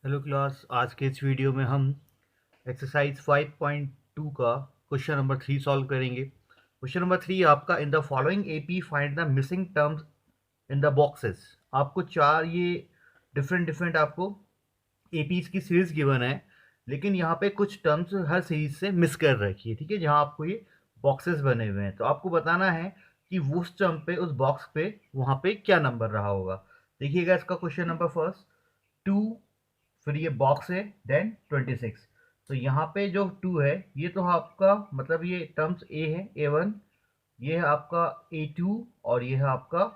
Hello class, आज के इस वीडियो में हम एक्सरसाइज 5.2 का क्वेश्चन नंबर 3 सॉल्व करेंगे। क्वेश्चन नंबर 3 आपका, in the following AP find the missing terms in the boxes. आपको चार ये डिफरेंट डिफरेंट आपको एपीज की सीरीज गिवन है, लेकिन यहाँ पे कुछ टर्म्स हर सीरीज से मिस कर रखी है। ठीक है, जहाँ आपको ये बॉक्सेस बने हुए हैं, तो आपको बताना है कि वो उस टर्म पे, उस बॉक्स पे, वहाँ पे क्या नंबर रहा होगा। देखिएगा इसका क्वेश्चन नंबर फर्स्ट, 2, फिर ये बॉक्स है, देन 26। तो यहाँ पे जो 2 है, ये तो आपका मतलब ये टर्म्स ए है, A1, ये है आपका A2, और ये है आपका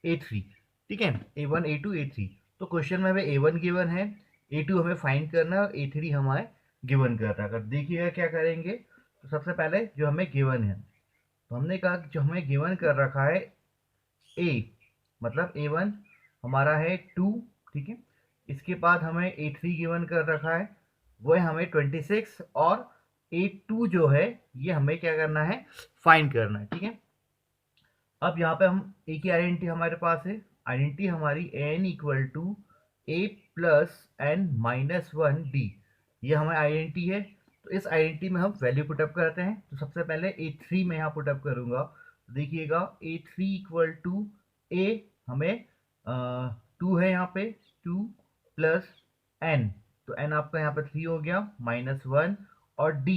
A3। ठीक है, A1 A2 A3। तो क्वेश्चन में हमें A1 गिवन है, A2 हमें फाइंड करना है, और A3 हमारे गिवन कर रहा है। अगर देखिएगा क्या करेंगे, तो सबसे पहले जो हमें गिवन है, तो हमने कहा कि जो हमें गिवन कर रखा है A, मतलब A1 हमारा है 2। ठीक है, इसके बाद हमें A3 गिवन कर रखा है, वो है हमें 26, और A2 जो है ये हमें क्या करना है, फाइंड करना है। ठीक है, अब यहाँ पे हम ए की आइडेंटिटी हमारे पास है, आइडेंटिटी हमारी n equal to A plus N minus one D, ये हमारी आइडेंटिटी है। तो इस आइडेंटिटी में हम वैल्यू पुटअप करते हैं। तो सबसे पहले A3 में यहाँ पुटअप करूंगा, तो देखिएगा A3 इक्वल टू ए, हमें 2 है यहाँ पे, 2 प्लस एन, तो एन आपका यहाँ पे 3 हो गया, माइनस वन, और डी,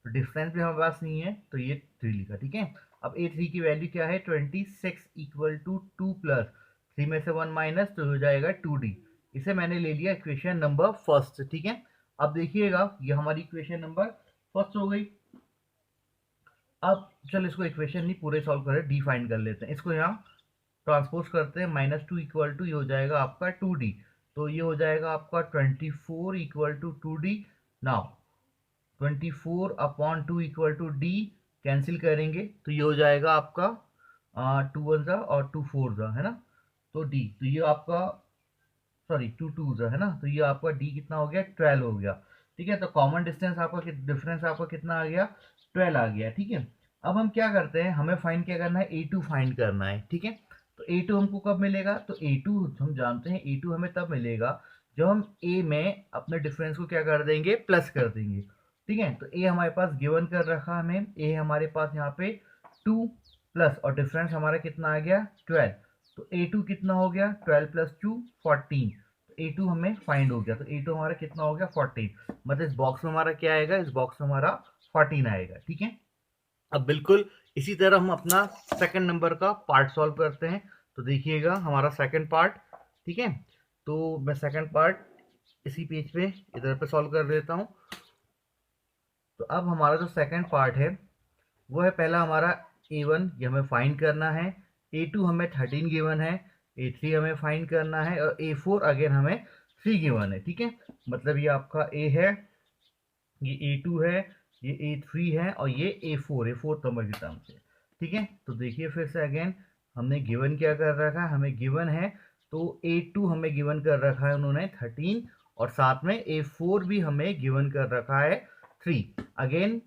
तो डिफरेंस भी हमारे पास नहीं है, तो ये 3 लिखा। ठीक है, अब A3 की वैल्यू क्या है, 26 इक्वल टू 2 प्लस 3 में से 1 माइनस, तो हो जाएगा 2D। इसे मैंने ले लिया इक्वेशन नंबर फर्स्ट। ठीक है, अब देखिएगा ये हमारी इक्वेशन नंबर फर्स्ट हो गई। अब चल इसको इक्वेशन नहीं पूरे सॉल्व करें, डी फाइंड कर लेते हैं। इसको यहाँ ट्रांसपोज करते हैं, -2 इक्वल टू, ये हो जाएगा आपका 2D। तो ये हो जाएगा आपका 24 equal to 2D। Now 24 upon 2 equal to D, cancel करेंगे तो ये हो जाएगा आपका 2 वन ज़ा और 2 फोर ज़ा, है ना। तो डी, तो ये आपका, सॉरी 2 टू ज़ा, है ना, तो ये आपका डी कितना हो गया, 12 हो गया। ठीक है, तो कॉमन डिस्टेंस आपका, डिफरेंस आपका कितना आ गया, 12 आ गया। ठीक है, अब हम क्या करते हैं, हमें फाइंड क्या करना है, A2 फाइंड करना है। ठीक है, तो A2 हमको कब मिलेगा, तो A2 हम जानते हैं, A2 हमें तब मिलेगा जब हम A में अपने डिफरेंस को क्या कर देंगे, प्लस कर देंगे। ठीक है, तो A हमारे पास गिवन कर रखा हमें, A हमारे पास यहाँ पे 2 प्लस, और डिफरेंस हमारा कितना आ गया, 12। तो A2 कितना हो गया, 12 प्लस 2 14। तो A2 हमें फाइंड हो गया, तो A2 हमारा कितना हो गया, 14। मतलब इस बॉक्स में हमारा क्या आएगा, इस बॉक्स में हमारा 14 आएगा। ठीक है, अब बिल्कुल इसी तरह हम अपना सेकंड नंबर का पार्ट सॉल्व करते हैं। तो देखिएगा हमारा सेकंड पार्ट। ठीक है, तो मैं सेकंड पार्ट इसी पेज पे इधर पे सॉल्व कर देता हूँ। तो अब हमारा जो सेकंड पार्ट है, वो है पहला हमारा A1, ये हमें फाइंड करना है, A2 हमें 13 गिवन है, A3 हमें फाइंड करना है, और A4 अगेन हमें 3 गिवन है। ठीक है, मतलब ये आपका A है, ये A2 है, ये A3 है, और ये A4 फोर्थ नंबर की टर्म से। ठीक है, तो देखिए फिर से अगेन, हमने गिवन क्या कर रखा है, हमें गिवन है, तो A2 हमें गिवन कर रखा है उन्होंने 13, और साथ में A4 भी हमें गिवन कर रखा है 3। अगेन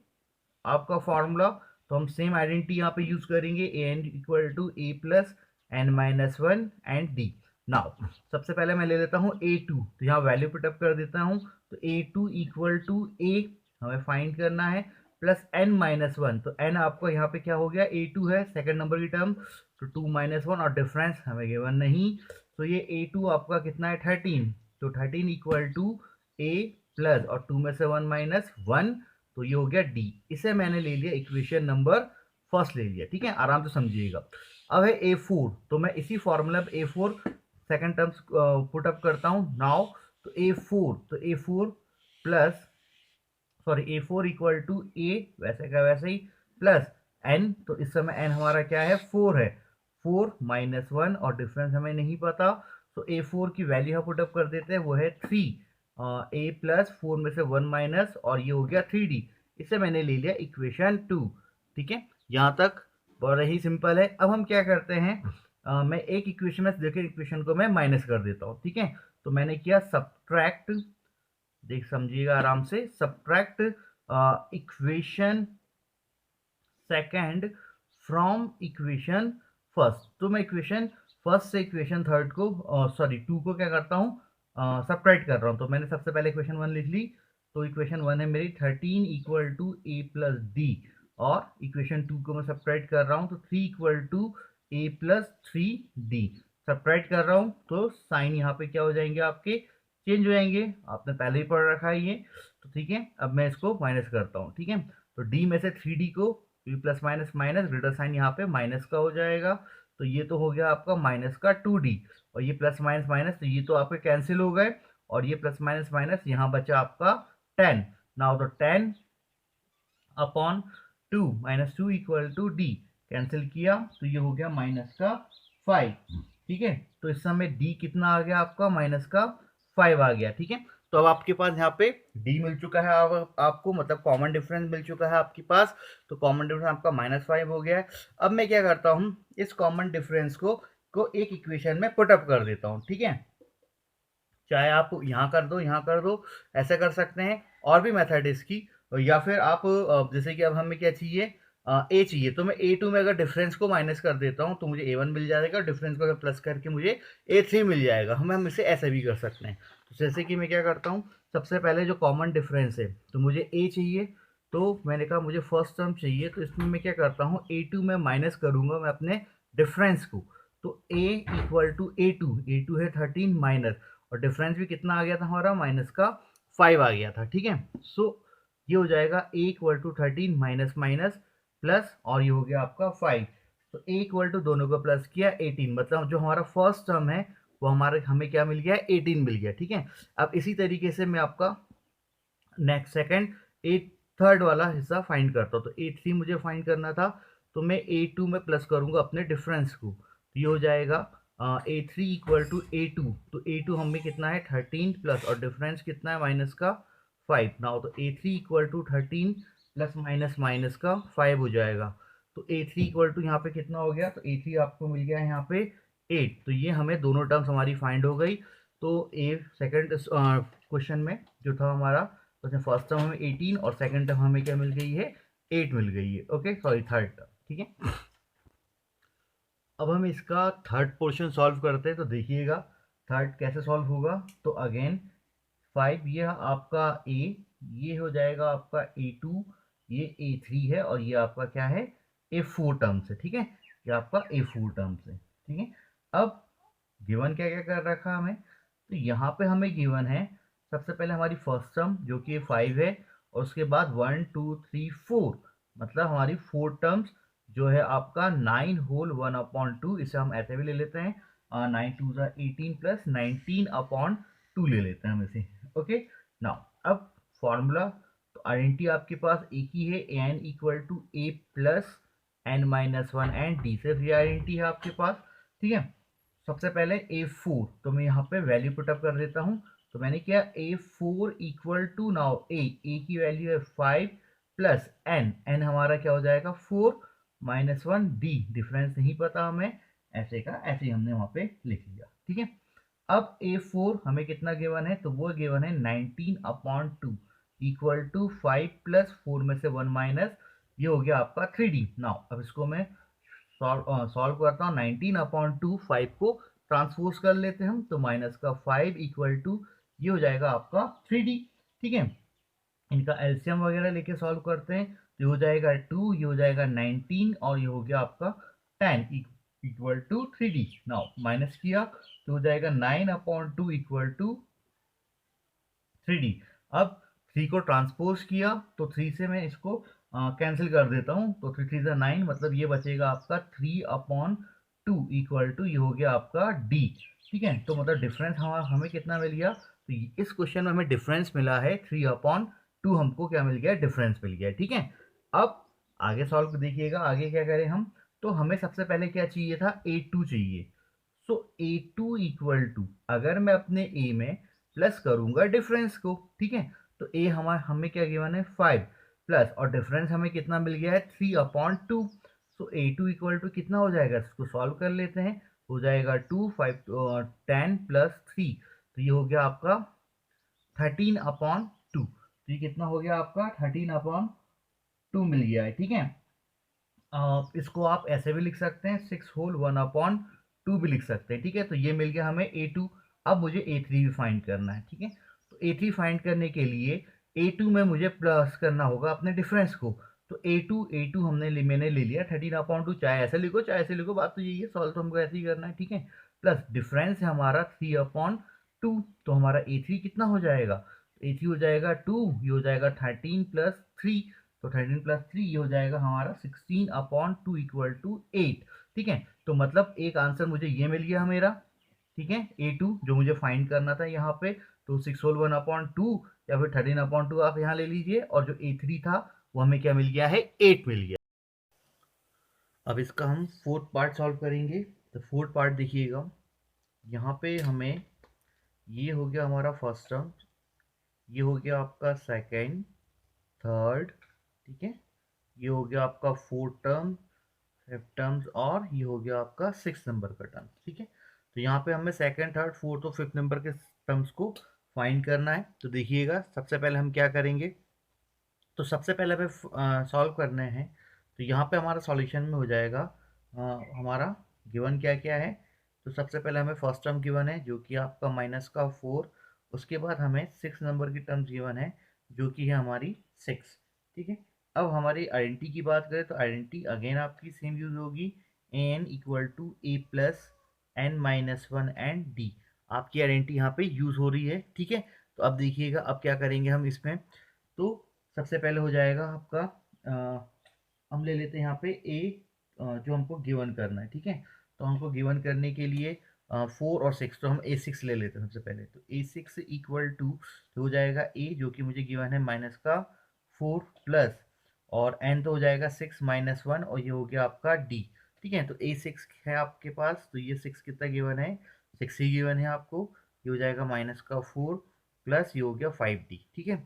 आपका फॉर्मूला, तो हम सेम आइडेंटिटी यहाँ पे यूज करेंगे, a n equal to A plus N minus one and d. Now सबसे पहले मैं ले लेता हूँ A2, तो यहाँ वैल्यू पुटअप कर देता हूँ। तो A2 इक्वल टू ए हमें फाइंड करना है, प्लस एन माइनस वन, तो एन आपको यहाँ पे क्या हो गया, A2 है, सेकंड नंबर की टर्म, तो 2 माइनस वन, और डिफरेंस हमें गिवन नहीं, तो ये A2 आपका कितना है, 13। तो 13 इक्वल टू ए प्लस, और 2 में से 1 माइनस 1, तो ये हो गया डी। इसे मैंने ले लिया इक्वेशन नंबर फर्स्ट ले लिया। ठीक है, आराम से समझिएगा। अब है A4, तो मैं इसी फॉर्मूला पे A4 second terms put up करता हूँ नाउ। तो A4 plus, sorry A4 equal to a, वैसे का वैसे ही, प्लस एन, तो इस समय एन हमारा क्या है, 4 है, 4 माइनस वन, और डिफरेंस हमें नहीं पता, तो A4 की वैल्यू हम पुटअप कर देते हैं, वो है 3। ए प्लस 4 में से 1 माइनस, और ये हो गया 3D। इसे मैंने ले लिया इक्वेशन 2। ठीक है, यहाँ तक बड़ा ही सिंपल है। अब हम क्या करते हैं, मैं एक इक्वेशन में देखिए, इक्वेशन को मैं माइनस कर देता हूँ। ठीक है, तो मैंने किया सब्ट्रैक्ट, देख समझिएगा आराम से, subtract equation second from equation first. तो मैं इक्वेशन फर्स्ट से इक्वेशन थर्ड को, सॉरी 2 को क्या करता हूँ, सब्ट्रैक्ट कर रहा हूँ। तो मैंने सबसे पहले इक्वेशन 1 लिख ली, तो इक्वेशन 1 है मेरी 13 equal to A plus D, और इक्वेशन 2 को मैं सब्ट्रैक्ट कर रहा हूँ, तो 3 equal to A plus 3d। Subtract कर रहा हूँ तो साइन यहाँ पे क्या हो जाएंगे, आपके चेंज हो जाएंगे, आपने पहले ही पढ़ रखा है ये। तो ठीक है, अब मैं इसको माइनस करता हूँ। ठीक है, तो d में से 3d को plus minus minus, greater sign यहाँ पे माइनस का हो जाएगा, तो ये तो हो गया आपका माइनस का 2d, और ये प्लस माइनस माइनस, तो ये तो आपके कैंसिल हो गए, और ये प्लस माइनस माइनस यहाँ बचा आपका 10। नाउ तो 10 upon 2 minus 2 equal to D, cancel किया तो ये हो गया माइनस का 5। ठीक है, तो इस समय डी कितना आ गया आपका, माइनस का 5 आ गया। ठीक है, तो अब आपके पास यहाँ पे डी मिल चुका है, अब आपको मतलब कॉमन डिफरेंस मिल चुका है आपके पास, तो कॉमन डिफरेंस आपका -5 हो गया है। अब मैं क्या करता हूँ, इस कॉमन डिफरेंस को एक इक्वेशन में पुटअप कर देता हूँ। ठीक है, चाहे आप यहाँ कर दो, यहाँ कर दो, ऐसा कर सकते हैं, और भी मेथड है इसकी। या फिर आप जैसे कि अब हमें क्या चाहिए, ए चाहिए, तो मैं A2 में अगर डिफरेंस को माइनस कर देता हूँ तो मुझे A1 मिल जाएगा, डिफरेंस को अगर प्लस करके मुझे A3 मिल जाएगा। हम इसे ऐसे भी कर सकते हैं। तो जैसे कि मैं क्या करता हूँ, सबसे पहले जो कॉमन डिफरेंस है, तो मुझे A चाहिए, तो मैंने कहा मुझे फर्स्ट टर्म चाहिए, तो इसमें मैं क्या करता हूँ, A2 में माइनस करूँगा मैं अपने डिफरेंस को, तो A इक्वल टू A2 है 13 माइनस, और डिफरेंस भी कितना आ गया था हमारा, माइनस का 5 आ गया था। ठीक है, सो ये हो जाएगा a equal to 13 minus minus plus, और ये हो गया आपका 5। तो a इक्वल टू दोनों को प्लस किया 18, मतलब जो हमारा फर्स्ट टर्म है वो हमें क्या मिल गया, 18 मिल गया। ठीक है, अब इसी तरीके से मैं आपका नेक्स्ट सेकंड ए थर्ड वाला हिस्सा फाइंड करता हूँ। तो A3 मुझे फाइंड करना था, तो मैं A2 में प्लस करूंगा अपने डिफरेंस को, तो ये हो जाएगा A3 इक्वल टू A2, तो A2 हमें कितना है 13 प्लस, और डिफरेंस कितना है माइनस का 5। नाउ तो A3 equal to 13 plus minus minus का 5 हो जाएगा, तो A3 इक्वल टू यहाँ पे कितना हो गया, तो A3 आपको मिल गया है यहाँ पे 8। तो ये हमें दोनों टर्म्स हमारी फाइंड हो गई। तो ए सेकेंड क्वेश्चन में जो था हमारा, तो फर्स्ट टर्म हमें 18 और सेकंड टर्म हमें क्या मिल गई है, 8 मिल गई है। Okay, sorry third term. ठीक है, अब हम इसका थर्ड पोर्शन सॉल्व करते हैं, तो देखिएगा थर्ड कैसे सॉल्व होगा। तो अगेन 5 ये आपका a, ये हो जाएगा आपका A2, ये A3 है, और ये आपका क्या है, A4 टर्म्स है। ठीक है, ये आपका A4 टर्म्स है। ठीक है, अब गिवन क्या क्या कर रखा हमें, तो यहाँ पे हमें गिवन है सबसे पहले हमारी फर्स्ट टर्म जो कि 5 है, और उसके बाद 1 2 3 4, मतलब हमारी 4 टर्म्स जो है आपका 9 होल 1/2, इसे हम ऐसे भी ले लेते हैं, 9 2 18 प्लस 19/2 ले लेते हैं हम इसे। ओके, नाउ अब फॉर्मूला, तो आइडेंटिटी आपके पास एक ही है, N equal to A plus n-1 and D से भी आइडेंटिटी है आपके पास। ठीक है, सबसे पहले A4, तो मैं यहाँ पे वैल्यू पुटअप कर देता हूँ। तो मैंने किया A4 equal to, now A की वैल्यू है 5 प्लस n हमारा क्या हो जाएगा 4 -1 D, डिफरेंस नहीं पता हमें, ऐसे का ऐसे ही हमने वहाँ पे लिख लिया। ठीक है, अब A4 हमें कितना गिवन है, तो वो गिवन है 19/2 इक्वल टू 5 प्लस 4 में से 1 माइनस, ये हो गया आपका 3D। नाउ अब इसको मैं सॉल्व करता हूँ, 19/2 5 को ट्रांसपोज कर लेते हैं हम, तो माइनस का 5 इक्वल टू ये हो जाएगा आपका 3D। ठीक है, इनका एलसीएम वगैरह लेके सॉल्व करते हैं, तो ये हो जाएगा 2, ये हो जाएगा 19, और ये हो गया आपका 10 equal to 3D। Now minus किया तो हो जाएगा 9/2 इक्वल टू 3D। अब 3 को ट्रांसपोज किया तो 3 से मैं इसको कैंसिल कर देता हूँ, तो 3 3 9, मतलब ये बचेगा आपका 3/2 इक्वल टू ये हो गया आपका D। ठीक है, तो मतलब डिफरेंस हमें कितना मिल गया, तो इस क्वेश्चन में हमें डिफरेंस मिला है 3/2, हमको क्या मिल गया, डिफरेंस मिल गया। ठीक है, अब आगे सॉल्व देखिएगा, आगे क्या करें हम, तो हमें सबसे पहले क्या चाहिए था, A2 चाहिए। सो A2 इक्वल टू, अगर मैं अपने A में प्लस करूंगा डिफरेंस को, ठीक है, तो ए हमें क्या गिवन है 5 प्लस, और डिफरेंस हमें कितना मिल गया है 3/2। सो A2 इक्वल टू कितना हो जाएगा, इसको सॉल्व कर लेते हैं, हो जाएगा 2 5 10 प्लस 3, तो ये हो गया आपका 13/2। तो ये कितना हो गया आपका 13/2 मिल गया है। ठीक है, इसको आप ऐसे भी लिख सकते हैं, 6 होल 1/2 भी लिख सकते हैं। ठीक है, तो ये मिल गया हमें A2। अब मुझे A3 भी फाइंड करना है, ठीक है। तो A3 फाइंड करने के लिए A2 में मुझे प्लस करना होगा अपने डिफरेंस को। तो A2 मैंने ले लिया 13/2, चाहे ऐसे लिखो चाहे ऐसे लिखो, बात तो यही है, सॉल्व तो हमको ऐसे ही करना है, ठीक है। प्लस डिफरेंस है हमारा 3/2, तो हमारा A3 कितना हो जाएगा, A3 हो जाएगा 2, ये हो जाएगा 13+3, तो 13+3 ये हो जाएगा हमारा 16/2 = 8, ठीक है। तो मतलब एक आंसर मुझे ये मिल गया मेरा, ठीक है, A2 जो मुझे फाइंड करना था यहाँ पे। तो 6 होल 1/2 या फिर 13/2 आप यहाँ ले लीजिए, और जो A3 था वो हमें क्या मिल गया है, 8 मिल गया। अब इसका हम फोर्थ पार्ट सॉल्व करेंगे। तो फोर्थ पार्ट देखिएगा, यहाँ पे हमें ये हो गया हमारा फर्स्ट टर्म, ये हो गया आपका सेकेंड, थर्ड, ठीक है, ये हो गया आपका फोर्थ टर्म, फिफ्थ टर्म्स, और ये हो गया आपका 6 नंबर का टर्म, ठीक है। तो यहाँ पे हमें सेकंड, थर्ड, फोर्थ और फिफ्थ नंबर के टर्म्स को फाइंड करना है। तो देखिएगा, सबसे पहले हम क्या करेंगे, तो सबसे पहले हमें सॉल्व करने हैं। तो यहाँ पे हमारा सॉल्यूशन में हो जाएगा हमारा गिवन क्या क्या है। तो सबसे पहले हमें फर्स्ट टर्म गिवन है जो कि आपका -4, उसके बाद हमें 6 नंबर की टर्म्स गिवन है जो कि है हमारी 6, ठीक है। अब हमारी आइडेंटिटी की बात करें तो आइडेंटिटी अगेन आपकी सेम यूज होगी, n equal to A plus N minus one and d, आपकी आइडेंटिटी यहाँ पे यूज हो रही है, ठीक है। तो अब देखिएगा अब क्या करेंगे हम इसमें। तो सबसे पहले हो जाएगा आपका हम ले लेते हैं यहाँ पे ए, जो हमको गिवन करना है, ठीक है। तो हमको गिवन करने के लिए 4 और 6, तो हम A6 ले लेते हैं सबसे पहले। तो A6 इक्वल टू हो जाएगा ए जो कि मुझे गिवन है -4 प्लस, और एन तो हो जाएगा 6 - 1, और ये हो गया आपका डी, ठीक है। तो A6 है आपके पास, तो ये 6 कितना गिवन है, 6 ही गिवन है आपको। ये हो जाएगा -4 प्लस ये हो गया 5D, ठीक है।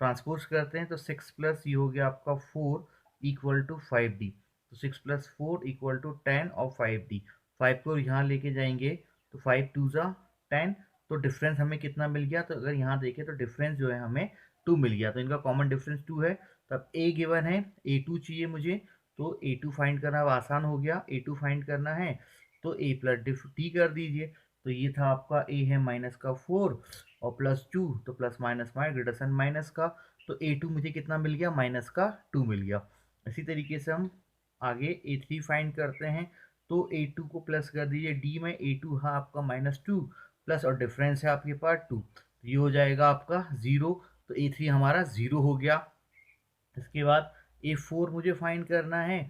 ट्रांसपोज करते हैं तो 6 प्लस ये हो गया आपका 4 इक्वल टू 5D, तो 6 + 4 = 10 और 5D, 5 को यहाँ लेके जाएंगे तो 5 2 ज़ा 10, तो डिफरेंस हमें कितना मिल गया, तो अगर यहाँ देखें तो डिफरेंस जो है हमें 2 मिल गया, तो इनका कॉमन डिफरेंस 2 है। तो अब A गिवन है, A2 चाहिए मुझे, तो A2 फाइंड करना अब आसान हो गया। A2 फाइंड करना है तो A प्लस D कर दीजिए। तो ये था आपका A है -4 और +2, तो plus minus minus greater than minus का, तो A2 मुझे कितना मिल गया, -2 मिल गया। इसी तरीके से हम आगे A3 फाइंड करते हैं। तो A2 को प्लस कर दीजिए D में, A2 है आपका -2 प्लस, और डिफरेंस है आपके पास 2, तो ये हो जाएगा आपका 0, तो A3 हमारा 0 हो गया। इसके बाद A4 मुझे फाइंड करना है,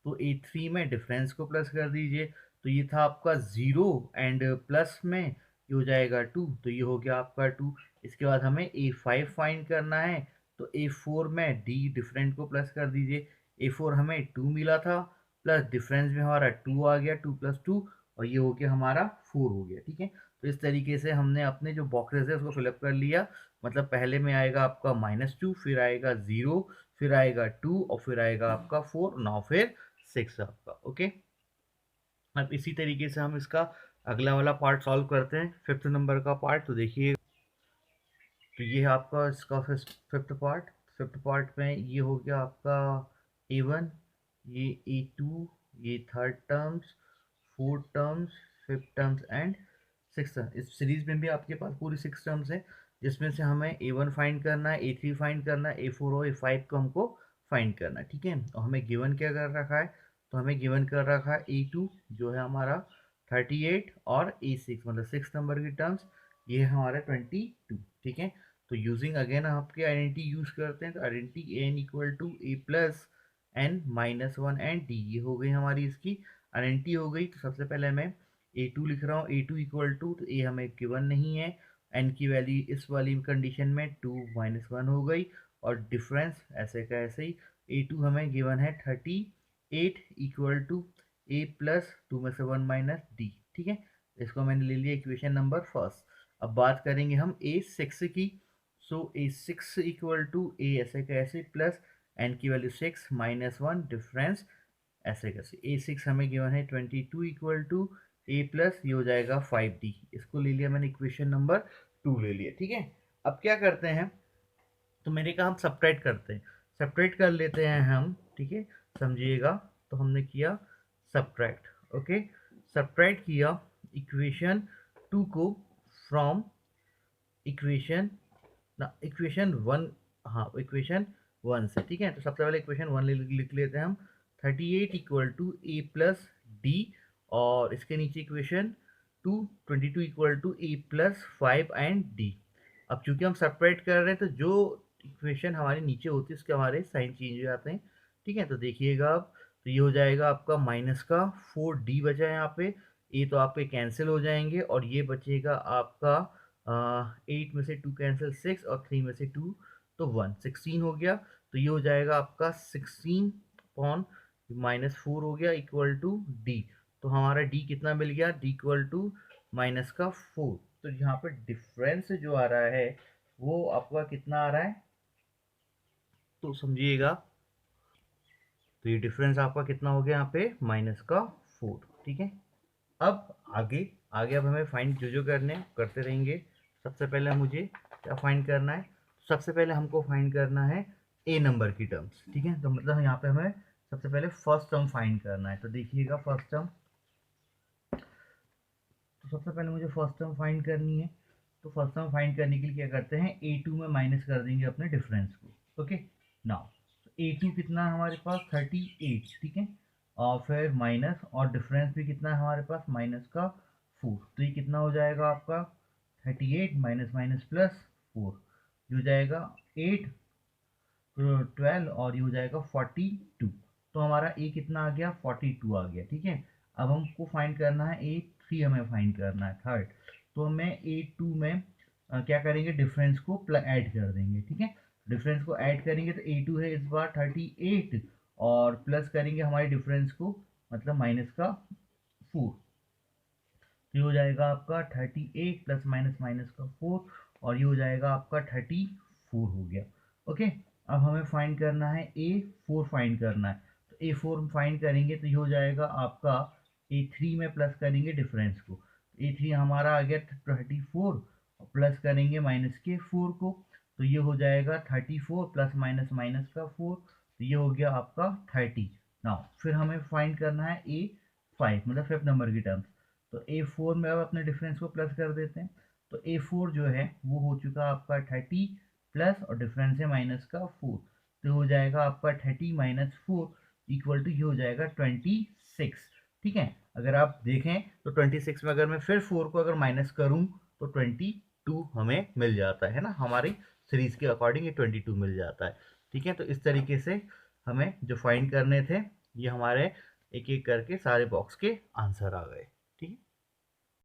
तो A3 में डिफरेंस को प्लस कर दीजिए, तो ये था आपका 0 एंड प्लस में ये हो जाएगा 2, तो ये हो गया आपका 2। इसके बाद हमें A5 फाइंड करना है, तो A4 में D डिफरेंट को प्लस कर दीजिए, A4 हमें 2 मिला था, प्लस डिफरेंस में हमारा 2 आ गया, 2 + 2, और ये हो गया हमारा 4 हो गया, ठीक है। तो इस तरीके से हमने अपने जो बॉक्सेस है उसको फिलअप कर लिया। मतलब पहले में आएगा आपका -2, फिर आएगा 0, फिर आएगा 2, और फिर आएगा आपका 4, नाउ फिर 6 आपका, ओके। अब इसी तरीके से हम इसका अगला वाला पार्ट सॉल्व करते हैं, फिफ्थ नंबर का पार्ट। तो देखिए, तो ये है आपका इसका फिफ्थ पार्ट। फिफ्थ पार्ट में ये हो गया आपका A1, ये A2, ये third terms, fourth terms, fifth terms and six terms. इस सीरीज में भी आपके पास पूरी 6 टर्म्स है, जिसमें से हमें A1 फाइंड करना है, A3 फाइंड करना है, A4 और A5 को हमको फाइंड करना है, ठीक है। और हमें गिवन क्या कर रखा है, तो हमें गिवन कर रखा है A2 जो है हमारा 38, और A6 मतलब 6 नंबर की टर्म्स ये है हमारा 22, ठीक है। तो यूजिंग अगेन आपके आइडेंटिटी यूज करते हैं, तो identity n equal to A plus N minus one and d, ये हो गई हमारी इसकी आइडेंटिटी हो गई। तो सबसे पहले मैं A2 लिख रहा हूँ, A2 इक्वल टू, तो ए हमें गिवन नहीं है, एन की वैल्यू इस वाली कंडीशन में 2 - 1 हो गई, और डिफरेंस ऐसे का ऐसे ही। A2 हमें गिवन है 38 इक्वल टू ए प्लस 2 में से 1 माइनस डी, ठीक है। इसको मैंने ले लिया इक्वेशन नंबर फर्स्ट। अब बात करेंगे हम A6 की। सो A6 इक्वल टू ए ऐसे का ऐसे प्लस एन की वैल्यू 6 - 1 डिफरेंस ऐसे कैसे। A6 हमें गिवन है 22 इक्वल टू ए प्लस ये हो जाएगा 5D, इसको ले लिया मैंने इक्वेशन नंबर 2 ले लिया, ठीक है। अब क्या करते हैं, तो मैंने कहा हम सब्ट्रैक्ट करते हैं, सब्ट्रैक्ट कर लेते हैं हम, ठीक है, समझिएगा। तो हमने किया सब्ट्रैक्ट, ओके, सब्ट्रैक्ट किया इक्वेशन 2 को फ्रॉम इक्वेशन ना इक्वेशन वन, हाँ इक्वेशन वन से, ठीक है। तो सबसे पहले इक्वेशन वन लिख लेते हैं हम, 38 equal to A plus D, और इसके नीचे equation two, 22 equal to A plus 5 and d. अब चूंकि हम सेपरेट कर रहे हैं तो जो इक्वेशन हमारे नीचे होती है उसके हमारे साइन चेंज हो जाते हैं, ठीक है। तो देखिएगा अब, तो ये हो जाएगा आपका माइनस का 4d बचा है यहाँ पे, ये तो आपके कैंसिल हो जाएंगे, और ये बचेगा आपका 8 में से 2 कैंसिल 6, और 3 में से 2 तो 1, 16 हो गया। तो ये हो जाएगा आपका 16 अपॉन -4 हो गया इक्वल टू डी। तो हमारा डी कितना मिल गया, डी इक्वल टू माइनस का 4। तो यहाँ पे डिफरेंस जो आ रहा है वो आपका कितना आ रहा है, तो समझिएगा, तो ये डिफरेंस आपका कितना हो गया यहाँ पे माइनस का 4, ठीक है। अब आगे आगे अब हमें फाइंड जो जो करने हैं करते रहेंगे। सबसे पहले मुझे क्या फाइंड करना है, सबसे पहले हमको फाइंड करना है ए नंबर की टर्म्स, ठीक है। तो मतलब यहाँ पे हमें सबसे पहले फर्स्ट टर्म फाइंड करना है। तो देखिएगा फर्स्ट टर्म, तो सबसे पहले मुझे फर्स्ट टर्म फाइंड करनी है। तो फर्स्ट टर्म फाइंड करने के लिए क्या करते हैं, a2 में माइनस कर देंगे अपने डिफरेंस को, ओके। नाउ a2 कितना है हमारे पास 38, ठीक है, और फिर माइनस, और डिफरेंस भी कितना है हमारे पास माइनस का 4। तो ये कितना हो जाएगा आपका 38 माइनस माइनस प्लस 4, ये हो जाएगा 8 12, और ये हो जाएगा 42। तो हमारा ए कितना आ गया 42 आ गया, ठीक है। अब हमको फाइंड करना है a3, हमें फाइंड करना है थर्ड। तो हमें a2 में क्या करेंगे, डिफरेंस को ऐड कर देंगे, ठीक है। डिफरेंस को ऐड करेंगे तो a2 है इस बार 38, और प्लस करेंगे हमारे डिफरेंस को, मतलब माइनस का 4। तो ये हो जाएगा आपका 38 प्लस माइनस माइनस का 4, और ये हो जाएगा आपका 34 हो गया, ओके। अब हमें फाइंड करना है a4 फाइंड करना है। तो a4 फाइंड करेंगे तो ये हो जाएगा आपका a3 में प्लस करेंगे डिफरेंस को, a3 हमारा आ गया 34, और प्लस करेंगे माइनस के 4 को, तो ये हो जाएगा 34 प्लस माइनस माइनस का 4, तो ये हो गया आपका 30। नाउ फिर हमें फाइंड करना है a5, मतलब फिफ्थ नंबर की टर्म्स। तो a4 में अब अपने डिफरेंस को प्लस कर देते हैं। तो a4 जो है वो हो चुका आपका 30 प्लस, और डिफरेंस है माइनस का 4, तो हो जाएगा आपका 30 माइनस 4 इक्वल टू ये हो जाएगा 26, ठीक है। अगर आप देखें तो 26 में अगर मैं फिर 4 को अगर माइनस करूं तो 22 हमें मिल जाता है ना, हमारी सीरीज के अकॉर्डिंग ये 22 मिल जाता है, ठीक है। तो इस तरीके से हमें जो फाइंड करने थे ये हमारे एक एक करके सारे बॉक्स के आंसर आ गए।